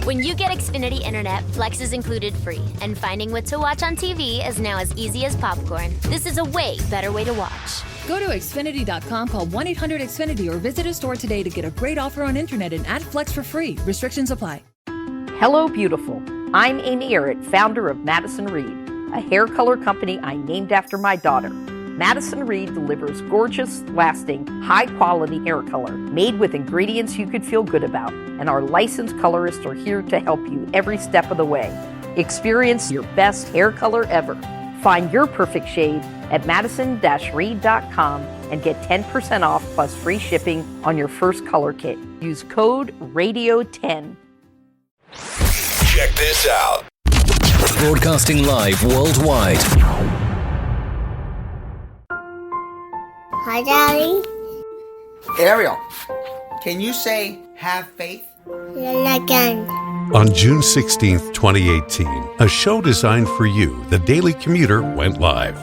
When you get Xfinity Internet, Flex is included free, and finding what to watch on TV is now as easy as popcorn. This is a way better way to watch. Go to Xfinity.com, call 1-800-XFINITY, or visit a store today to get a great offer on internet and add Flex for free. Restrictions apply. Hello, beautiful. I'm Amy Errett, founder of Madison Reed, a hair color company I named after my daughter. Madison Reed delivers gorgeous, lasting, high-quality hair color made with ingredients you could feel good about, and our licensed colorists are here to help you every step of the way. Experience your best hair color ever. Find your perfect shade at madison-reed.com and get 10% off plus free shipping on your first color kit. Use code RADIO10. Check this out. Broadcasting live worldwide. Hi, Daddy. Ariel, can you say have faith? Again. On June 16th, 2018, a show designed for you, The Daily Commuter, went live.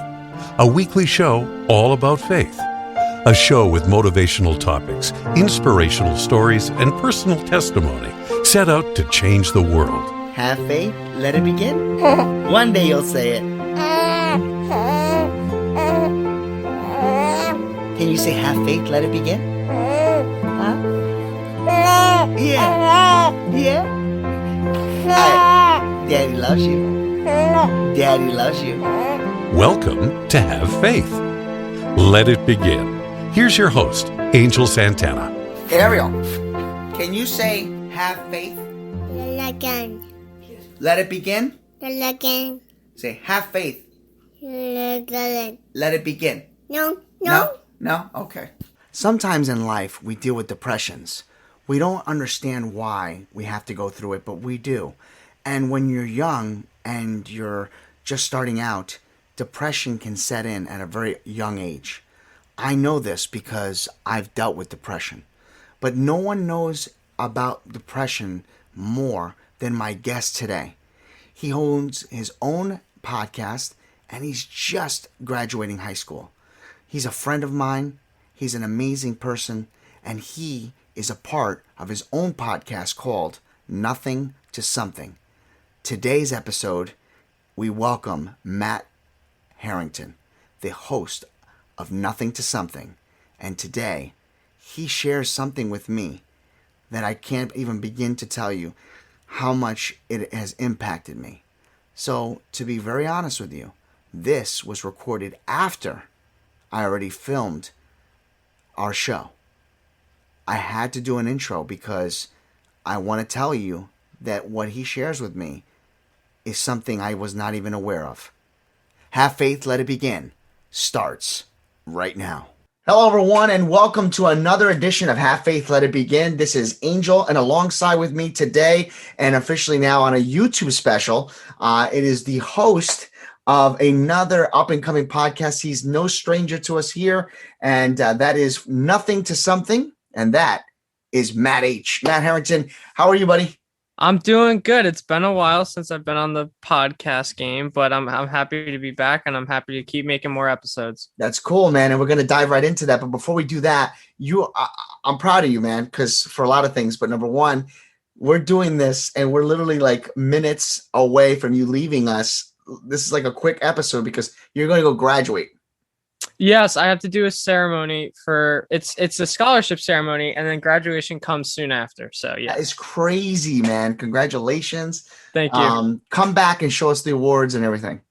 A weekly show all about faith. A show with motivational topics, inspirational stories, and personal testimony set out to change the world. Have faith, let it begin. One day you'll say it. Can you say have faith, let it begin? Huh? Yeah. Yeah. Daddy loves you. Daddy loves you. Welcome to Have Faith. Let it begin. Here's your host, Angel Santana. Ariel, can you say have faith? Again. Let it begin. Again. Say have faith. Again. Let it begin. No. No? Okay. Sometimes in life, we deal with depressions. We don't understand why we have to go through it, but we do. And when you're young and you're just starting out, depression can set in at a very young age. I know this because I've dealt with depression. But no one knows about depression more than my guest today. He owns his own podcast, and he's just graduating high school. He's a friend of mine, he's an amazing person, and he is a part of his own podcast called Nothing to Something. Today's episode, we welcome Matt Harrington, the host of Nothing to Something, and today he shares something with me that I can't even begin to tell you how much it has impacted me. So, to be very honest with you, this was recorded after I already filmed our show. I had to do an intro because I want to tell you that what he shares with me is something I was not even aware of. Have Faith, Let It Begin starts right now. Hello, everyone, and welcome to another edition of Have Faith, Let It Begin. This is Angel, and alongside with me today, and officially now on a YouTube special, it is the host of another up-and-coming podcast. He's no stranger to us here, and that is Nothing to Something, and that is Matt H. Matt Harrington, how are you, buddy? I'm doing good. It's been a while since I've been on the podcast game, but I'm happy to be back, and I'm happy to keep making more episodes. That's cool, man, and we're going to dive right into that. But before we do that, I'm proud of you, man, because for a lot of things, but number one, we're doing this, and we're literally like minutes away from you leaving us. This is like a quick episode because you're going to go graduate. Yes, I have to do a ceremony for it's a scholarship ceremony, and then graduation comes soon after. So yeah, it's crazy, man. Congratulations. Thank you. Come back and show us the awards and everything.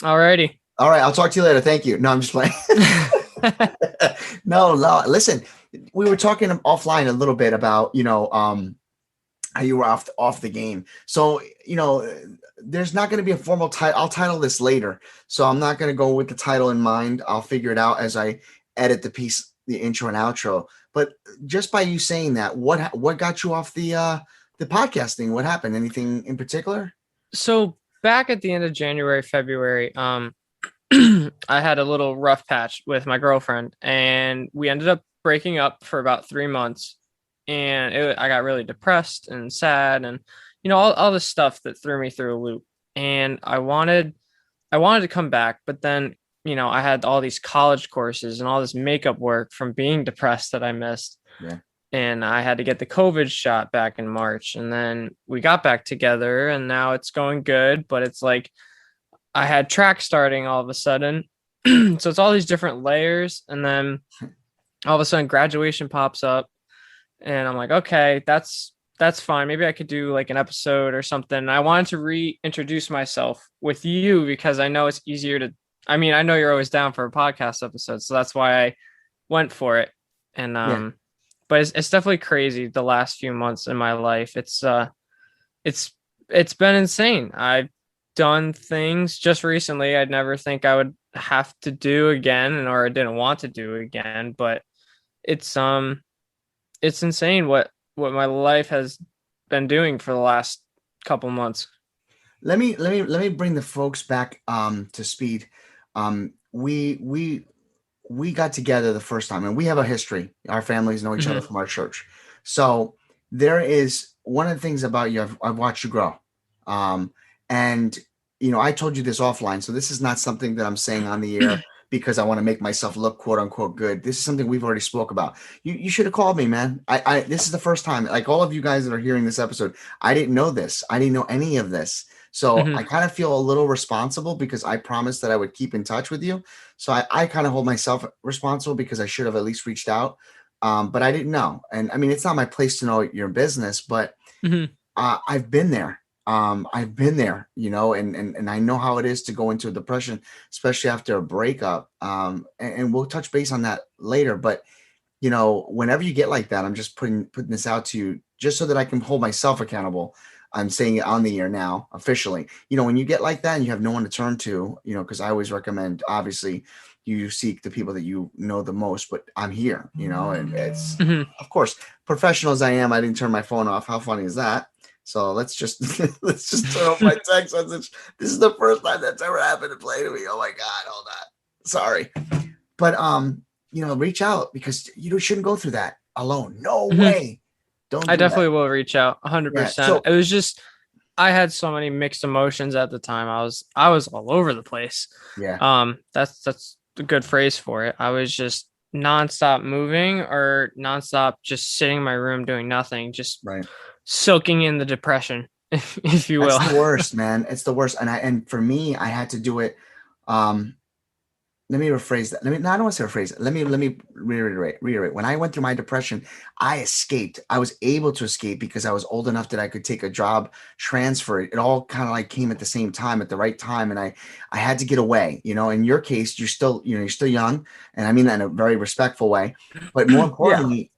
Alrighty. All right. I'll talk to you later. Thank you. No, I'm just playing. No. Listen, we were talking offline a little bit about, how you were off the game. So, there's not going to be a formal title. I'll title this later. So I'm not going to go with the title in mind. I'll figure it out as I edit the piece, the intro and outro. But just by you saying that, what got you off the podcasting? What happened? Anything in particular? So back at the end of January, February, I had a little rough patch with my girlfriend, and we ended up breaking up for about 3 months. And I got really depressed and sad, and all this stuff that threw me through a loop. And I wanted to come back, but then I had all these college courses and all this makeup work from being depressed that I missed. Yeah. and I had to get the COVID shot back in March, and then we got back together, and now it's going good. But it's like I had track starting all of a sudden, so it's all these different layers, and then all of a sudden graduation pops up, and I'm like, okay, that's fine. Maybe I could do like an episode or something. And I wanted to reintroduce myself with you because I know it's easier to. I mean, I know you're always down for a podcast episode, so that's why I went for it. And but it's definitely crazy the last few months in my life. It's been insane. I've done things just recently I'd never think I would have to do again, or I didn't want to do again. But it's insane what my life has been doing for the last couple months. Let me bring the folks back to speed. We got together the first time, and we have a history. Our families know each other from our church. So there is one of the things about you. I've watched you grow. And I told you this offline. So this is not something that I'm saying on the air because I want to make myself look quote unquote good. This is something we've already spoke about. You should have called me, man. This is the first time, like all of you guys that are hearing this episode, I didn't know this. I didn't know any of this. So I kind of feel a little responsible because I promised that I would keep in touch with you. So I kind of hold myself responsible because I should have at least reached out. But I didn't know. And I mean, it's not my place to know your business, but I've been there. And I know how it is to go into a depression, especially after a breakup. And we'll touch base on that later. But, whenever you get like that, I'm just putting this out to you just so that I can hold myself accountable. I'm saying it on the air now, officially. When you get like that and you have no one to turn to, because I always recommend, obviously, you seek the people that you know the most, but I'm here, and it's, of course, professional as I am, I didn't turn my phone off. How funny is that? So let's just turn off my text message. This is the first time that's ever happened to play to me. Oh my God, hold on. Sorry. But, reach out because you shouldn't go through that alone. No way. I definitely will reach out 100%. Yeah, so, it was just, I had so many mixed emotions at the time. I was all over the place. Yeah. That's a good phrase for it. I was just nonstop moving or nonstop just sitting in my room doing nothing, just soaking in the depression, if you will. It's the worst, man. It's the worst. And for me, I had to do it. Let me rephrase that. I don't want to say rephrase it. Let me reiterate. When I went through my depression, I escaped. I was able to escape because I was old enough that I could take a job transfer. It all kind of like came at the same time, at the right time. And I had to get away, in your case, you're still young. And I mean that in a very respectful way, but more importantly,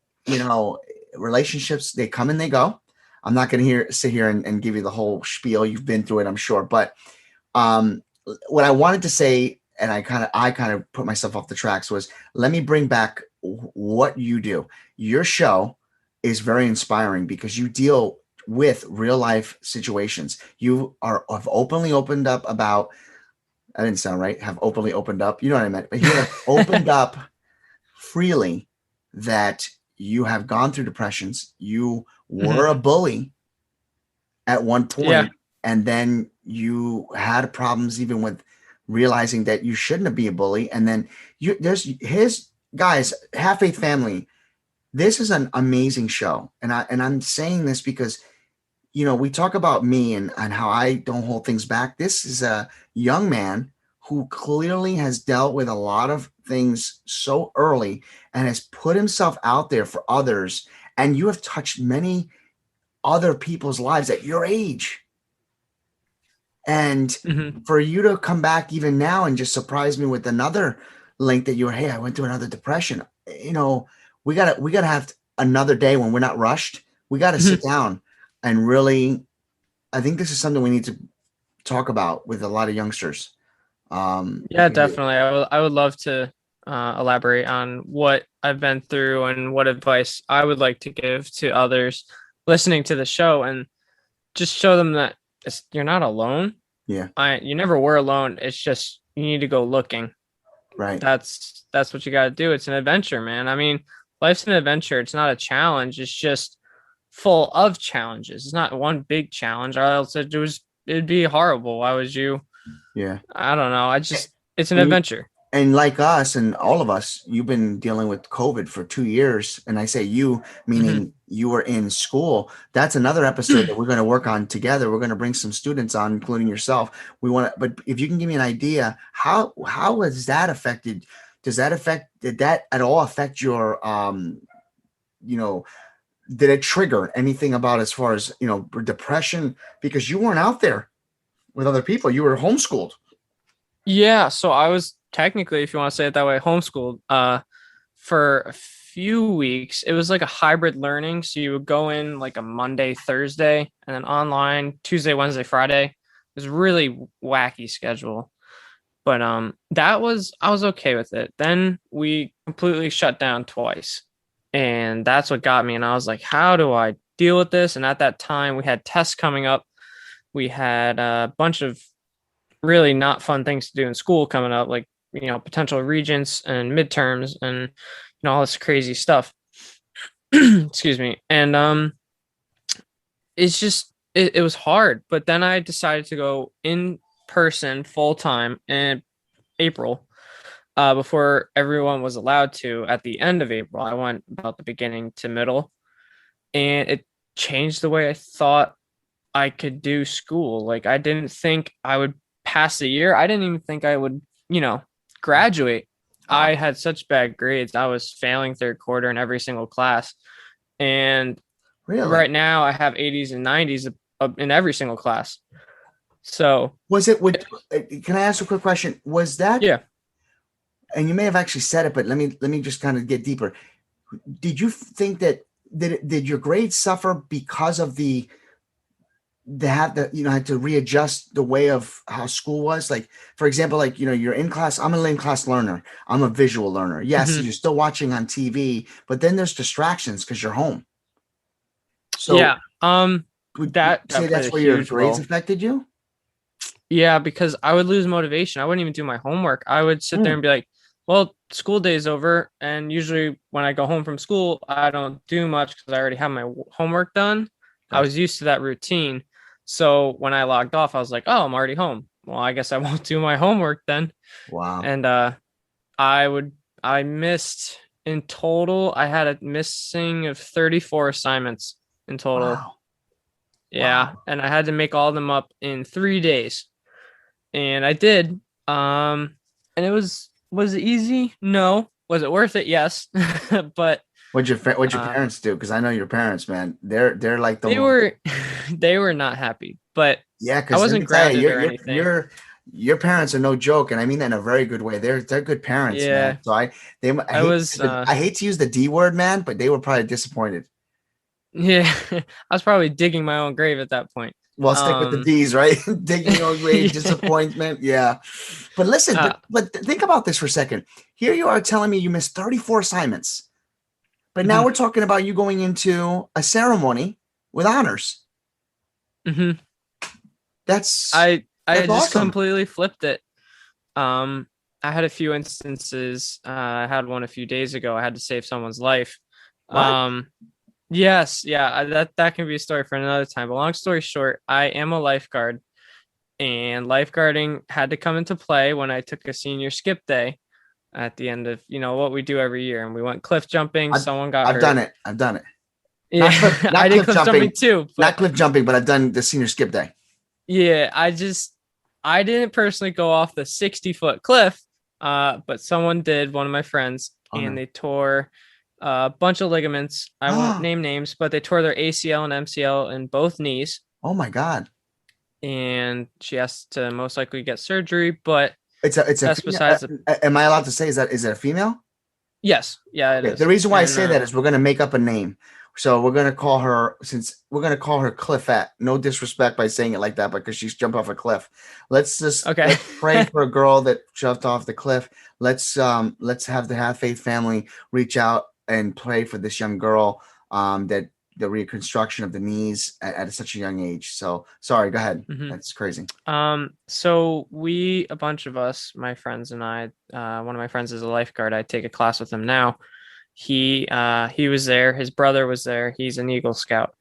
relationships, they come and they go. I'm not going to sit here and give you the whole spiel. You've been through it, I'm sure. But what I wanted to say, and I kind of put myself off the tracks, was let me bring back what you do. Your show is very inspiring because you deal with real life situations. You have openly opened up about, I didn't sound right, have openly opened up, you know what I meant, but you have opened up freely that you have gone through depressions. You were a bully at one point, and then you had problems even with realizing that you shouldn't be a bully. And then there's his guys, Half Faith Family. This is an amazing show. And I'm saying this because, we talk about me and how I don't hold things back. This is a young man who clearly has dealt with a lot of things so early and has put himself out there for others. And you have touched many other people's lives at your age. And for you to come back even now and just surprise me with another link that hey, I went through another depression. We gotta have another day when we're not rushed. We gotta sit down and really, I think this is something we need to talk about with a lot of youngsters. Definitely. I would love to elaborate on what I've been through and what advice I would like to give to others listening to the show, and just show them that you're not alone. Yeah. You never were alone. It's just, you need to go looking. Right. That's what you got to do. It's an adventure, man. I mean, life's an adventure. It's not a challenge. It's just full of challenges. It's not one big challenge, or else it'd be horrible. Why would you? Yeah. I don't know. It's an adventure. And like us and all of us, you've been dealing with COVID for 2 years. And I say you, meaning you were in school. That's another episode that we're going to work on together. We're going to bring some students on, including yourself. But if you can give me an idea, how has that affected? Did that at all affect your, did it trigger anything about as far as, depression? Because you weren't out there with other people. You were homeschooled. Yeah. So I was technically, if you want to say it that way, homeschooled for a few weeks. It was like a hybrid learning. So you would go in like a Monday, Thursday, and then online Tuesday, Wednesday, Friday. It was a really wacky schedule. But I was okay with it. Then we completely shut down twice. And that's what got me. And I was like, how do I deal with this? And at that time, we had tests coming up. We had a bunch of really not fun things to do in school coming up, like, potential regents and midterms and, all this crazy stuff. Excuse me. And it's just, it was hard. But then I decided to go in person full time in April. Before everyone was allowed to at the end of April. I went about the beginning to middle, and it changed the way I thought I could do school. Like, I didn't think I would pass the year. I didn't even think I would, graduate. I had such bad grades. I was failing third quarter in every single class. And right now I have 80s and 90s in every single class. So can I ask a quick question? Was that, yeah. And you may have actually said it, but let me just kind of get deeper. Did you think that did your grades suffer because of had to readjust the way of how school was? Like, for example, you're in class. I'm an in-class learner. I'm a visual learner. Yes, you're still watching on TV, but then there's distractions because you're home. So yeah, that's where your grades affected you. Yeah, because I would lose motivation. I wouldn't even do my homework. I would sit there and be like, well, school day's over. And usually when I go home from school, I don't do much because I already have my homework done. I was used to that routine. So when I logged off, I was like, oh, I'm already home. Well, I guess I won't do my homework then. Wow. And I missed in total. I had a missing of 34 assignments in total. Wow. Yeah. Wow. And I had to make all of them up in 3 days. And I did. And it was it easy? No. Was it worth it? Yes. But what'd your parents do? Because I know your parents, man. They're like they were not happy. But yeah, I wasn't grounded or anything. Your parents are no joke, and I mean that in a very good way. They're good parents, man. So I hate to use the D word, man, but they were probably disappointed. Yeah, I was probably digging my own grave at that point. Well, stick with the D's, right? Digging your own grave, disappointment. Yeah. But listen, but think about this for a second. Here you are telling me you missed 34 assignments. But now we're talking about you going into a ceremony with honors. Mm-hmm. That's I just awesome. Completely flipped it. I had a few instances. I had one a few days ago. I had to save someone's life. What? Yes. Yeah. That can be a story for another time. But long story short, I am a lifeguard, and lifeguarding had to come into play when I took a senior skip day at the end of, what we do every year. And we went cliff jumping. Someone got hurt. I've done it. Yeah. I did cliff jumping too. Not cliff jumping, but I've done the senior skip day. Yeah. I didn't personally go off the 60-foot cliff, but someone did, one of my friends, and they tore a bunch of ligaments. I won't name names, but they tore their ACL and MCL in both knees. Oh my God. And she has to most likely get surgery, but it's besides. Am I allowed to say, is it a female? Yes. Yeah, it is. The reason why I say that is we're going to make up a name. So we're going to call her, Cliffette. No disrespect by saying it like that, because she's jumped off a cliff. Let's pray for a girl that jumped off the cliff. Let's have the Have Faith family reach out and pray for this young girl, that the reconstruction of the knees at such a young age. So sorry, go ahead. Mm-hmm. That's crazy. So a bunch of us, my friends and I, one of my friends is a lifeguard. I take a class with him now. He was there. His brother was there. He's an Eagle Scout,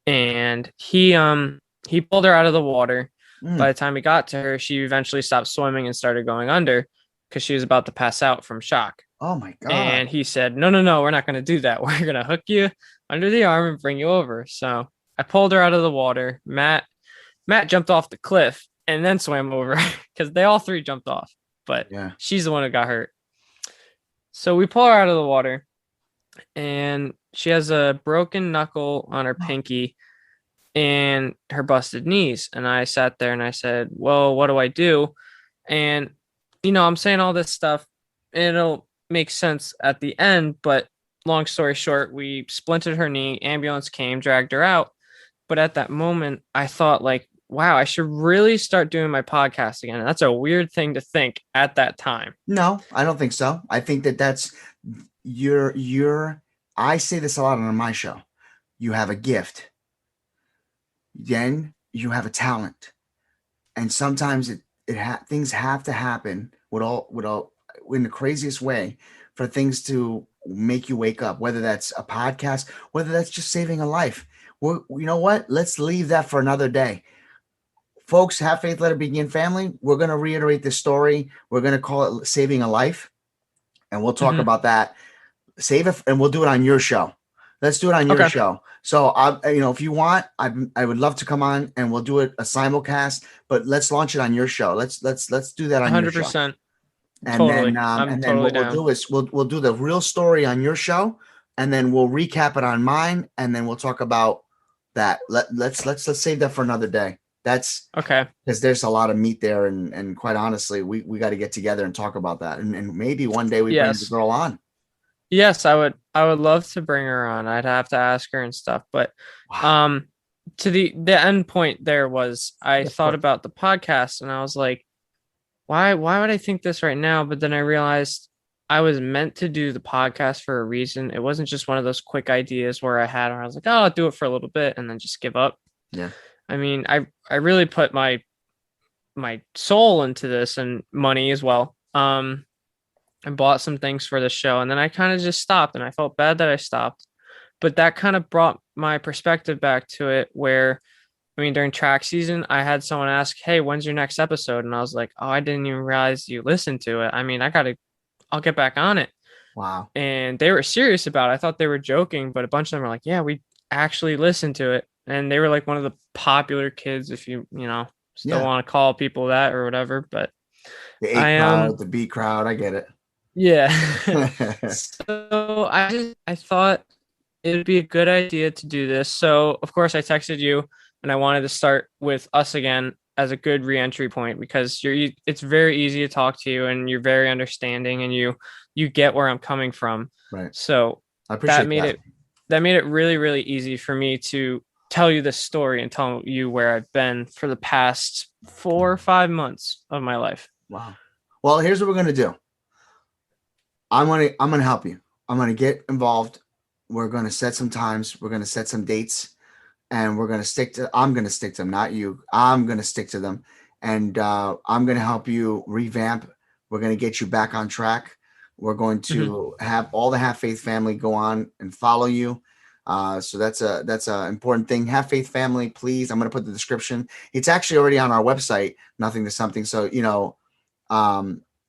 and he pulled her out of the water. By the time he got to her, she eventually stopped swimming and started going under. because she was about to pass out from shock. Oh my God. And he said, no, we're not going to do that. We're going to hook you under the arm and bring you over. So I pulled her out of the water. Matt jumped off the cliff and then swam over because they all three jumped off, but she's the one who got hurt. So we pull her out of the water and she has a broken knuckle on her pinky and her busted knees. And I sat there and I said, well, what do I do? And, I'm saying all this stuff. It'll make sense at the end, but long story short, we splintered her knee, ambulance came, dragged her out. But at that moment, I thought like, wow, I should really start doing my podcast again. And that's a weird thing to think at that time. No, I don't think so. I think that's I say this a lot on my show. You have a gift. Then you have a talent. And sometimes things have to happen with all in the craziest way for things to make you wake up, whether that's a podcast, whether that's just saving a life. Well, you know what? Let's leave that for another day. Folks, Have Faith, Let It Begin family. We're going to reiterate this story. We're going to call it Saving a Life. And we'll talk about that. Save it, and we'll do it on your show. Let's do it on your show. So, if you want, I would love to come on and we'll do it a simulcast. But let's launch it on your show. Let's do that on 100%. Your show. And totally. then what we'll do is we'll do the real story on your show, and then we'll recap it on mine, and then we'll talk about that. Let's save that for another day. That's okay, because there's a lot of meat there, and quite honestly, we got to get together and talk about that, and maybe one day we bring the girl on. Yes, I would love to bring her on. I'd have to ask her and stuff, but to the end point there was I thought about the podcast, and I was like, why would I think this right now? But then I realized I was meant to do the podcast for a reason. It wasn't just one of those quick ideas where I was like, oh, I'll do it for a little bit and then just give up. Yeah. I mean, I really put my soul into this and money as well. I bought some things for the show, and then I kind of just stopped, and I felt bad that I stopped. But that kind of brought my perspective back to it where, during track season, I had someone ask, hey, when's your next episode? And I was like, oh, I didn't even realize you listened to it. I'll get back on it. Wow. And they were serious about it. I thought they were joking, but a bunch of them were like, yeah, we actually listened to it. And they were like one of the popular kids, if you still want to call people that or whatever. But the A crowd, the B crowd, I get it. Yeah. So I thought it would be a good idea to do this. So of course I texted you, and I wanted to start with us again as a good re-entry point because it's very easy to talk to you, and you're very understanding, and you get where I'm coming from. Right. So I appreciate that made it really, really easy for me to tell you this story and tell you where I've been for the past 4 or 5 months of my life. Wow. Well, here's what we're going to do. I'm going to help you. I'm going to get involved. We're going to set some times. We're going to set some dates, and I'm going to stick to them, not you. I'm going to stick to them, and I'm going to help you revamp. We're going to get you back on track. We're going to have all the Have Faith family go on and follow you. So that's a important thing. Have Faith family, please. I'm going to put the description. It's actually already on our website, Nothing to Something. So,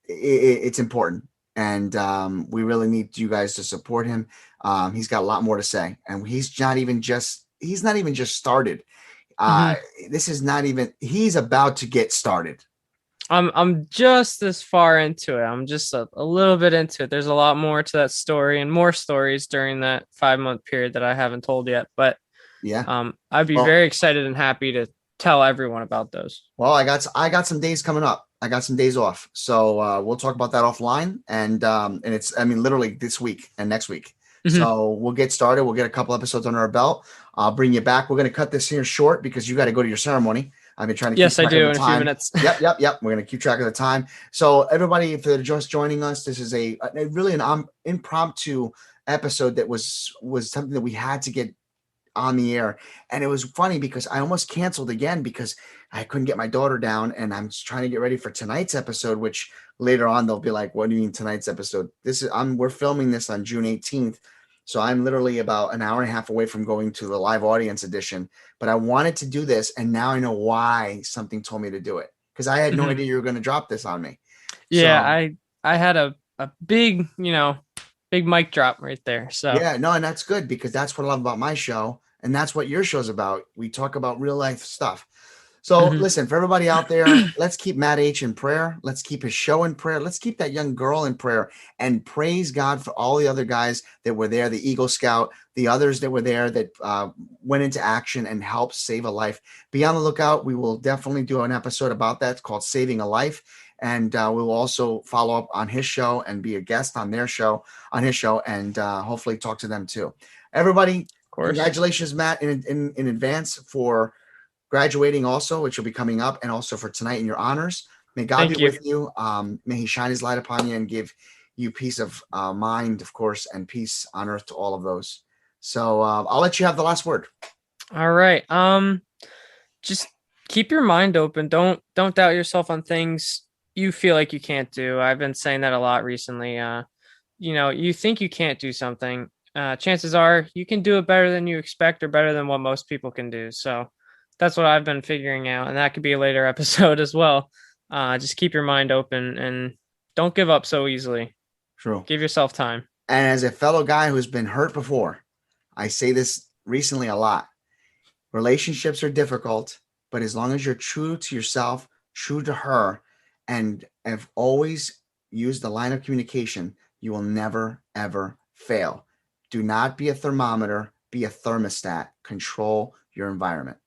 it's important. And we really need you guys to support him. He's got a lot more to say, and he's not even just started. He's about to get started. I'm just this far into it. I'm just a little bit into it. There's a lot more to that story and more stories during that 5-month period that I haven't told yet. But I'd be very excited and happy to tell everyone about those. Well, I got some days coming up. I got some days off. So we'll talk about that offline. And it's, literally this week and next week. So we'll get started. We'll get a couple episodes under our belt. I'll bring you back. We're going to cut this here short because you got to go to your ceremony. I've been trying to keep track of the time. Yes, I do, in a few minutes. Yep. We're going to keep track of the time. So everybody, if they're just joining us, this is a really an impromptu episode that was something that we had to get on the air. And it was funny because I almost canceled again because I couldn't get my daughter down, and I'm just trying to get ready for tonight's episode, which later on they'll be like, what do you mean tonight's episode? We're filming this on June 18th. So I'm literally about an hour and a half away from going to the live audience edition, but I wanted to do this. And now I know why something told me to do it, because I had no idea you were going to drop this on me. Yeah. I had a big, big mic drop right there. So Yeah, no, and that's good because that's what I love about my show. And that's what your show's about. We talk about real life stuff. So listen, for everybody out there, let's keep Matt H in prayer. Let's keep his show in prayer. Let's keep that young girl in prayer and praise God for all the other guys that were there, the Eagle Scout, the others that were there that went into action and helped save a life. Be on the lookout. We will definitely do an episode about that. It's called Saving a Life. And we will also follow up on his show and be a guest on his show, and hopefully talk to them too. Everybody, congratulations, Matt, in advance for graduating also, which will be coming up, and also for tonight in your honors. May God be with you. May he shine his light upon you and give you peace of mind, of course, and peace on earth to all of those. So I'll let you have the last word. All right. Just keep your mind open. Don't doubt yourself on things you feel like you can't do. I've been saying that a lot recently. You think you can't do something. Chances are you can do it better than you expect or better than what most people can do. So that's what I've been figuring out. And that could be a later episode as well. Just keep your mind open and don't give up so easily. True. Give yourself time. And as a fellow guy who's been hurt before, I say this recently a lot. Relationships are difficult, but as long as you're true to yourself, true to her, and have always used the line of communication, you will never, ever fail. Do not be a thermometer, be a thermostat. Control your environment.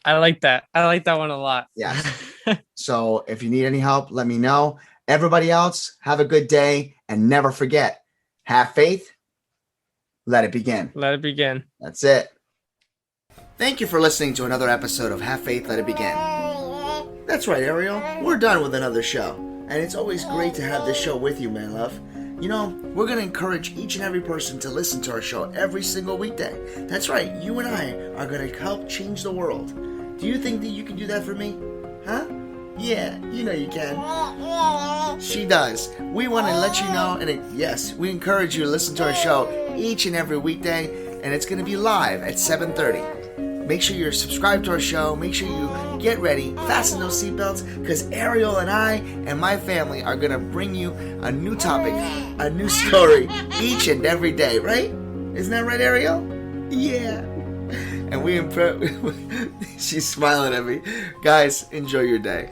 I like that. I like that one a lot. Yes. So if you need any help, let me know. Everybody else, have a good day. And never forget, have faith. Let it begin. Let it begin. That's it. Thank you for listening to another episode of Have Faith, Let It Begin. That's right, Ariel. We're done with another show. And it's always great to have this show with you, man, love. We're going to encourage each and every person to listen to our show every single weekday. That's right. You and I are going to help change the world. Do you think that you can do that for me? Huh? Yeah, you know you can. She does. We want to let you know, and yes, we encourage you to listen to our show each and every weekday, and it's going to be live at 7:30. Make sure you're subscribed to our show. Make sure you get ready, fasten those seatbelts, because Ariel and I and my family are going to bring you a new topic, a new story each and every day, right? Isn't that right, Ariel? Yeah. And she's smiling at me. Guys, enjoy your day.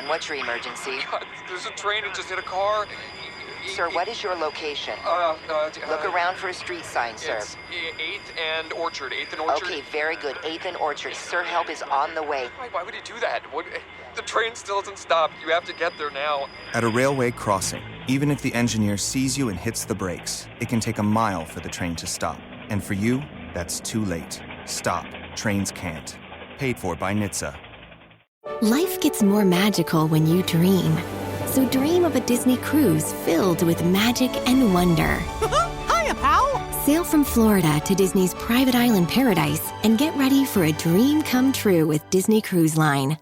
What's your emergency? God, there's a train that just hit a car. Sir, what is your location? Look around for a street sign, sir. It's 8th and Orchard. 8th and Orchard. Okay, very good. 8th and Orchard. Sir, help is on the way. Why would he do that? The train still hasn't stopped. You have to get there now. At a railway crossing, even if the engineer sees you and hits the brakes, it can take a mile for the train to stop. And for you, that's too late. Stop. Trains can't. Paid for by NHTSA. Life gets more magical when you dream. So dream of a Disney cruise filled with magic and wonder. Hiya, pal! Sail from Florida to Disney's private island paradise and get ready for a dream come true with Disney Cruise Line.